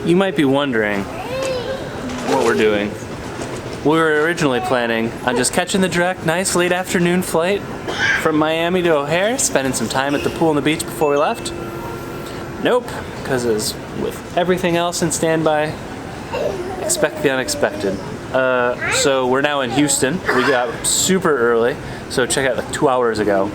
You might be wondering what we're doing. We were originally planning on just catching the direct, nice late afternoon flight from Miami to O'Hare, spending some time at the pool and the beach before we left. Nope, because as with everything else in standby, expect the unexpected. So we're now in Houston. We got super early, so check out like 2 hours ago.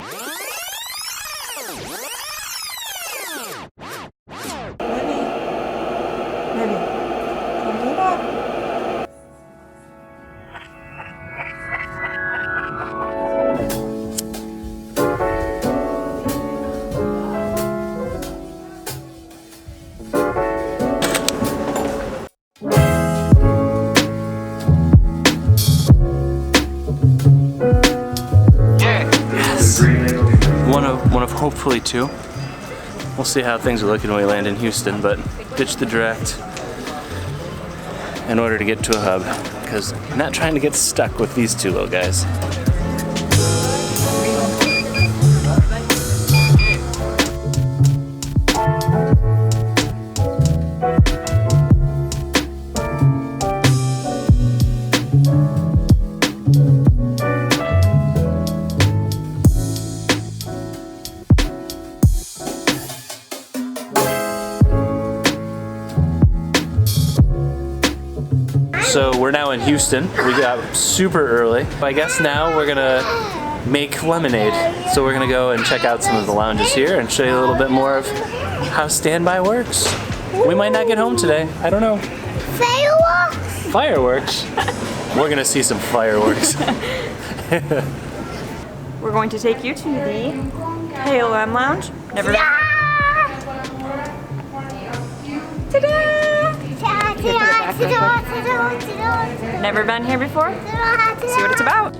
One of hopefully two. We'll see how things are looking when we land in Houston, but ditch the direct in order to get to a hub, because I'm not trying to get stuck with these two little guys. So we're now in Houston. We got super early. I guess now we're gonna make lemonade. So we're gonna go and check out some of the lounges here and show you a little bit more of how standby works. We might not get home today. I don't know. Fireworks? Fireworks? We're gonna see some fireworks. We're going to take you to the KLM Lounge. Never been. Ta-da! Never been here before? See what it's about.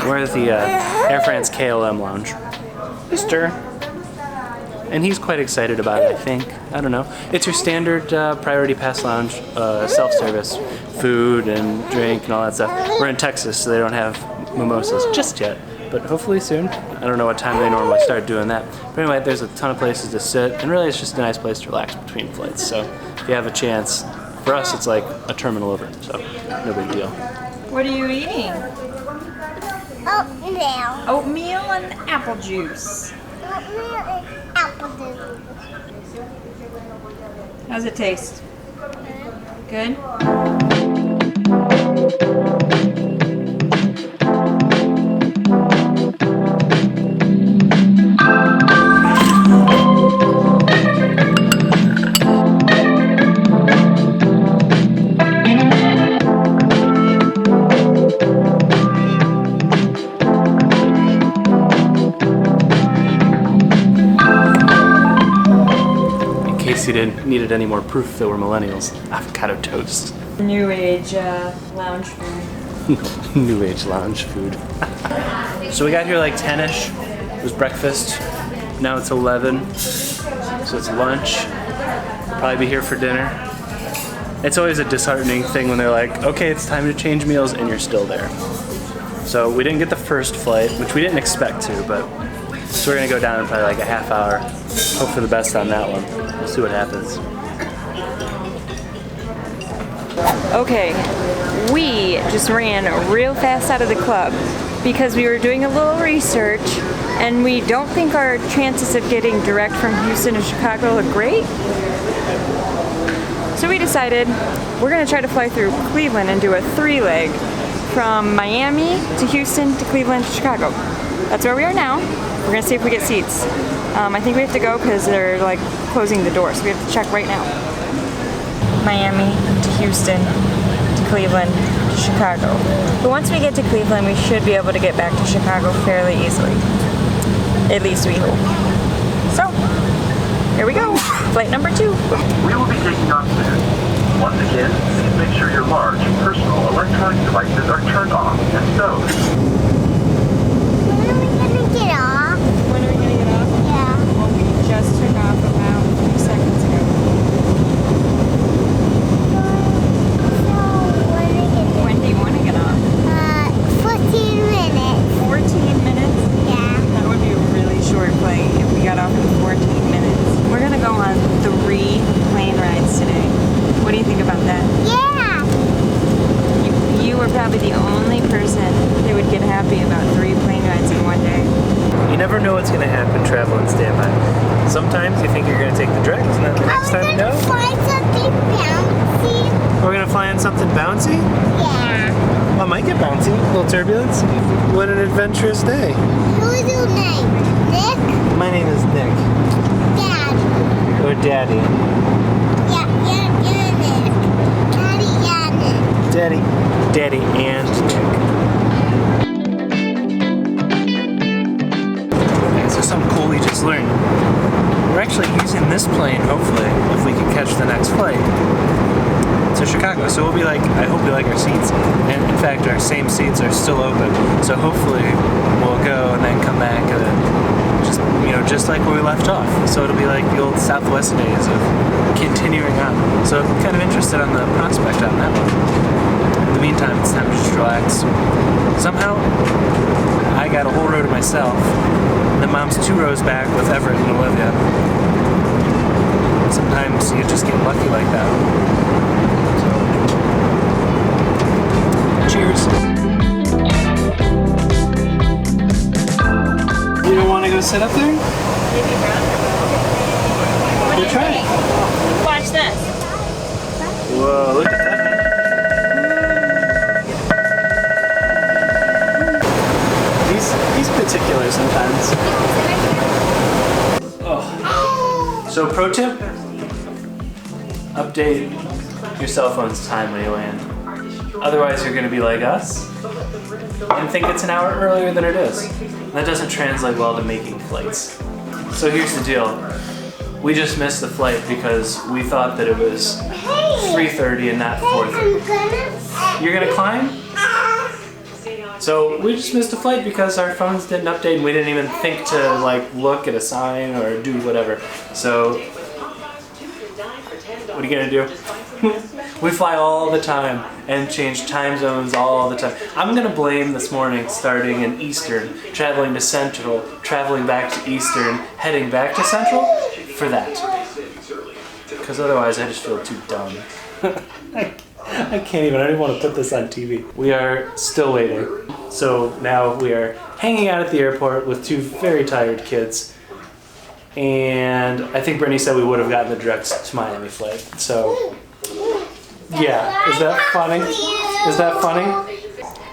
We're at the Air France KLM Lounge. Mister. And he's quite excited about it, I think. I don't know. It's your standard priority pass lounge, self-service, food and drink and all that stuff. We're in Texas, so they don't have mimosas just yet, but hopefully soon. I don't know what time they normally start doing that. But anyway, there's a ton of places to sit, and really it's just a nice place to relax between flights. So if you have a chance, for us it's like a terminal over, so no big deal. What are you eating? Oatmeal. Oatmeal and apple juice. Oatmeal and apple juice. How's it taste? Good? He needed any more proof that we're millennials. Avocado toast. New age lounge food. New age lounge food. So we got here like 10ish. It was breakfast. Now it's 11. So it's lunch. We'll probably be here for dinner. It's always a disheartening thing when they're like, okay, it's time to change meals, and you're still there. So we didn't get the first flight, which we didn't expect to, but so we're gonna go down in probably like a half hour. Hope for the best on that one. We'll see what happens. Okay, we just ran real fast out of the club because we were doing a little research and we don't think our chances of getting direct from Houston to Chicago look great. So we decided we're gonna try to fly through Cleveland and do a 3-leg from Miami to Houston to Cleveland to Chicago. That's where we are now. We're gonna see if we get seats. I think we have to go because they're like closing the door, so we have to check right now. Miami to Houston to Cleveland to Chicago. But once we get to Cleveland, we should be able to get back to Chicago fairly easily. At least we hope. So, here we go. Flight number 2. We will be taking off soon. Once again, please make sure your large personal electronic devices are turned off and stowed. When are we gonna get off? When are we gonna get off? Yeah. Well, we just took off about 2 seconds you're gonna take the direct? Isn't that the next time you know? Find something bouncy. We're gonna fly on something bouncy? Yeah. Well, it might get bouncy. A little turbulence. What an adventurous day. Who's your name? Nick? My name is Nick. Dad. Or Daddy. Yeah, Nick. Daddy, yeah, Nick. Daddy. Daddy and Nick. So something cool we just learned. We're actually using this plane, hopefully, if we can catch the next flight to Chicago. So we'll be like, I hope we like our seats. And in fact, our same seats are still open. So hopefully we'll go and then come back and just like where we left off. So it'll be like the old Southwest days of continuing on. So I'm kind of interested on the prospect on that one. In the meantime, it's time to just relax. Somehow, I got a whole row to myself. Then Mom's 2 rows back with Everett and Olivia. Sometimes you just get lucky like that. So, cheers. You don't want to go sit up there? Maybe brown. We'll try it. Watch this. Whoa, look at that. He's particular sometimes. Oh. So pro tip, update your cell phone's time when you land. Otherwise you're gonna be like us and think it's an hour earlier than it is. And that doesn't translate well to making flights. So here's the deal. We just missed the flight because we thought that it was 3:30 and not 4:30. You're gonna climb? So we just missed a flight because our phones didn't update and we didn't even think to like look at a sign or do whatever. So what are you gonna do? We fly all the time and change time zones all the time. I'm gonna blame this morning starting in Eastern, traveling to Central, traveling back to Eastern, heading back to Central for that. Because otherwise I just feel too dumb. I can't even, I don't even want to put this on TV. We are still waiting. So now we are hanging out at the airport with 2 very tired kids. And I think Brittany said we would have gotten the direct to Miami flight. So, yeah, is that funny? Is that funny?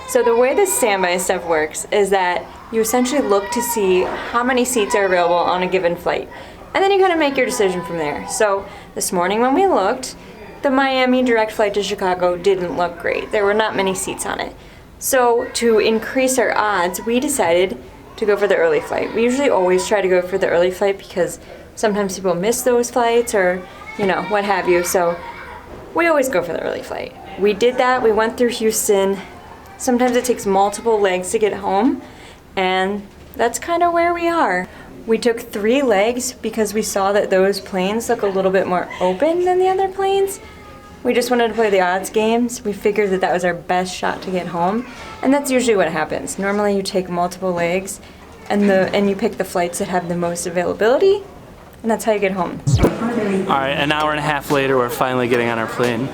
So the way this standby stuff works is that you essentially look to see how many seats are available on a given flight. And then you kind of make your decision from there. So this morning when we looked, the Miami direct flight to Chicago didn't look great. There were not many seats on it. So to increase our odds, we decided to go for the early flight. We usually always try to go for the early flight because sometimes people miss those flights or, what have you. So we always go for the early flight. We did that. We went through Houston. Sometimes it takes multiple legs to get home, and that's kind of where we are. We took 3 legs because we saw that those planes look a little bit more open than the other planes. We just wanted to play the odds games. We figured that that was our best shot to get home, and that's usually what happens. Normally you take multiple legs and you pick the flights that have the most availability, and that's how you get home. All right, an hour and a half later, we're finally getting on our plane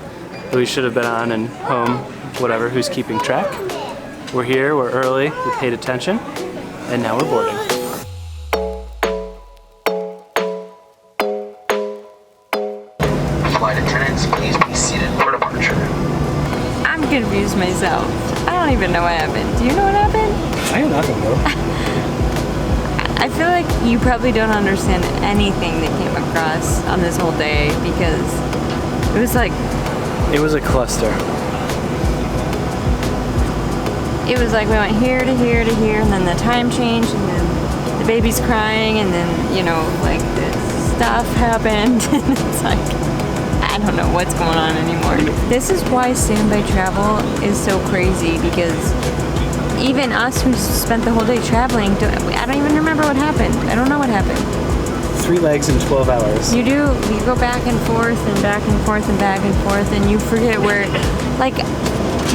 that we should have been on and home, whatever, who's keeping track. We're here, we're early, we paid attention, and now we're boarding. Flight attendants, please be seated for departure. I'm confused myself. I don't even know what happened. Do you know what happened? I have nothing though. I feel like you probably don't understand anything that came across on this whole day because it was like... It was a cluster. It was like we went here to here to here, and then the time changed, and then the baby's crying, and then, like this stuff happened, and it's like, I don't know what's going on anymore. This is why standby travel is so crazy, because even us who spent the whole day traveling, I don't even remember what happened. I don't know what happened. 3 legs in 12 hours. You do. You go back and forth and back and forth and back and forth, and you forget where, like,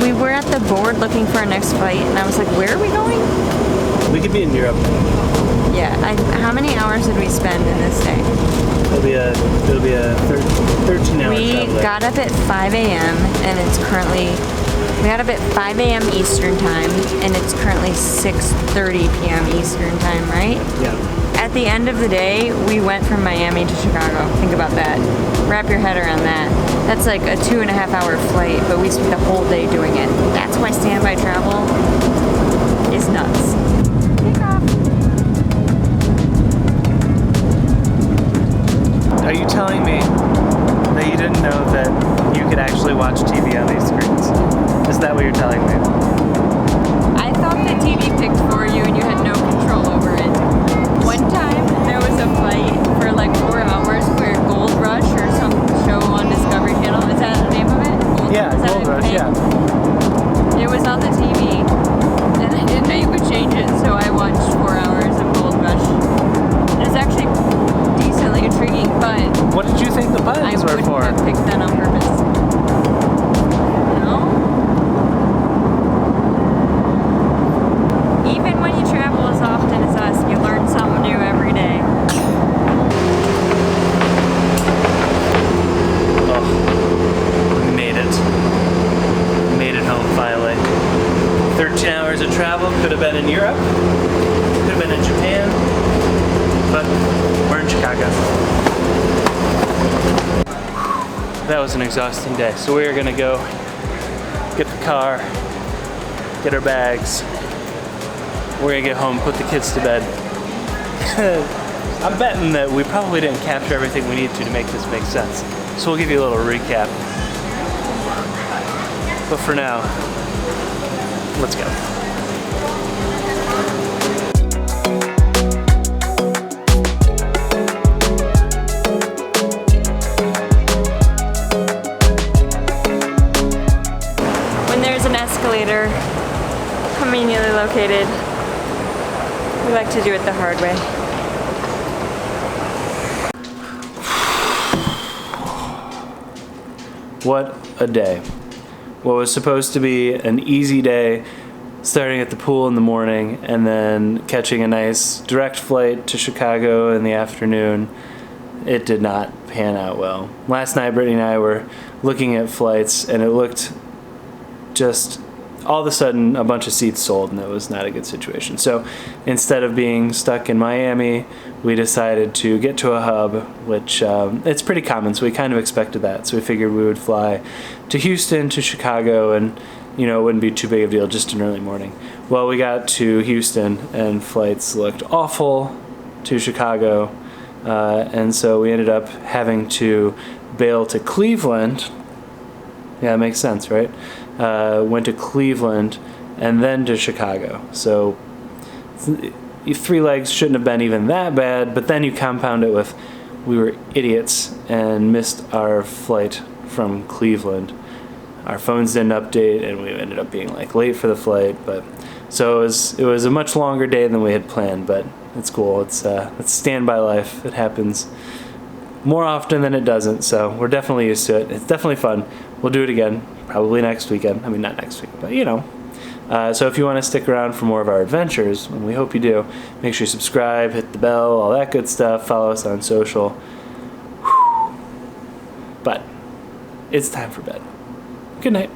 we were at the board looking for our next flight, and I was like, where are we going? We could be in Europe. Yeah. How many hours did we spend in this day? It'll be a 13-hour We travel. got up at 5 a.m. and it's currently, we got up at 5 a.m. Eastern time, and it's currently 6:30 p.m. Eastern time, right? Yeah. At At the end of the day, we went from Miami to Chicago. Think about that. Wrap your head around that. That's like a 2.5-hour flight, but we spent the whole day doing it. That's why standby travel is nuts. Take off. Are you telling me that you didn't know that you could actually watch TV on these screens? Is that what you're telling me? I thought the TV picked for you and you had no control over it. One time there was a fight for like 4 hours where Gold Rush or some show on Discovery Channel, is that the name of it? Gold Rush, yeah. It was on the TV and I didn't know you could change it, so I watched 4 hours of Gold Rush. It was actually decently intriguing, but What did you think the I buttons were wouldn't for? have picked that on purpose. No? Even when you travel as often as us, you learn something new every day. Oh, we made it. Made it home finally. 13 hours of travel, could have been in Europe, could have been in Japan, but we're in Chicago. That was an exhausting day. So we're gonna go get the car, get our bags. We're gonna get home, put the kids to bed. I'm betting that we probably didn't capture everything we need to make this make sense. So we'll give you a little recap. But for now, let's go. When there's an escalator conveniently located, we like to do it the hard way. What a day. What was supposed to be an easy day, starting at the pool in the morning and then catching a nice direct flight to Chicago in the afternoon, it did not pan out well. Last night, Brittany and I were looking at flights and it looked just all of a sudden a bunch of seats sold and it was not a good situation. So instead of being stuck in Miami, we decided to get to a hub, which it's pretty common, so we kind of expected that. So we figured we would fly to Houston, to Chicago, and it wouldn't be too big of a deal, just an early morning. Well, we got to Houston and flights looked awful to Chicago, and so we ended up having to bail to Cleveland. Yeah, it makes sense, right? Went to Cleveland and then to Chicago. So 3 legs shouldn't have been even that bad, but then you compound it with we were idiots and missed our flight from Cleveland. Our phones didn't update and we ended up being late for the flight, but so it was a much longer day than we had planned, but it's cool. It's standby life. It happens more often than it doesn't, so we're definitely used to it. It's definitely fun. We'll do it again, probably next weekend. I mean, not next week, but so if you want to stick around for more of our adventures, and we hope you do, make sure you subscribe, hit the bell, all that good stuff. Follow us on social. Whew. But it's time for bed. Good night.